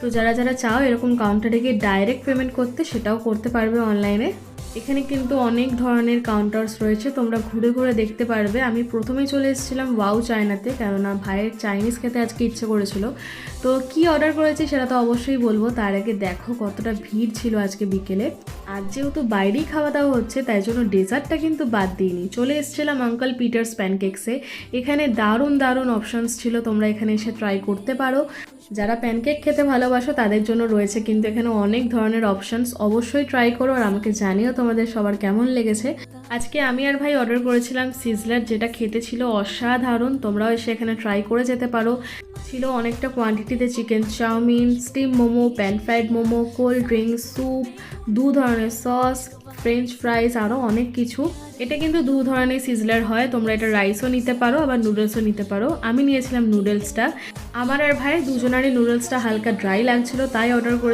তো যারা যারা চাও এরকম কাউন্টারে গিয়ে ডাইরেক্ট পেমেন্ট করতে, সেটাও করতে পারবে অনলাইনে। এখানে কিন্তু অনেক ধরনের কাউন্টার্স রয়েছে, তোমরা ঘুরে ঘুরে দেখতে পারবে। আমি প্রথমেই চলে এসেছিলাম ওয়াও চায়নাতে, কেননা ভাইয়ের চাইনিজ খেতে আজকে ইচ্ছে করেছিল। তো কি অর্ডার করেছি সেটা তো অবশ্যই বলবো, তার আগে দেখো কতটা ভিড় ছিল আজকে বিকেলে। আর যেহেতু বাইরেই খাওয়া দাওয়া হচ্ছে, তাই জন্য ডেজার্টটা কিন্তু বাদ দিইনি। চলে এসেছিলাম আঙ্কেল পিটার্স প্যানকেকসে। এখানে দারুণ দারুণ অপশানস ছিল, তোমরা এখানে এসে ট্রাই করতে পারো। যারা প্যানকেক খেতে ভালোবাসো তাদের জন্য রয়েছে কিন্তু এখানে অনেক ধরনের অপশানস। অবশ্যই ট্রাই করো আর আমাকে জানিও তোমাদের সবার কেমন লেগেছে। আজকে আমি আর ভাই অর্ডার করেছিলাম সিজলার, যেটা খেতে ছিল অসাধারণ। তোমরাও এসে এখানে ট্রাই করে যেতে পারো। ছিল অনেকটা কোয়ান্টিটিতে chicken chow mein, steam momo, pan fried momo, cold drinks, soup, 2 ধরনের সস, ফ্রেঞ্চ ফ্রাইস, আরও অনেক কিছু। এটা কিন্তু 2 ধরনের সিজলার হয়, তোমরা এটা রাইসও নিতে পারো আবার নুডলসও নিতে পারো। আমি নিয়েছিলাম নুডলসটা। আমার আর ভাই দুজনারই নুডলসটা হালকা ড্রাই লাগছিল, তাই অর্ডার করে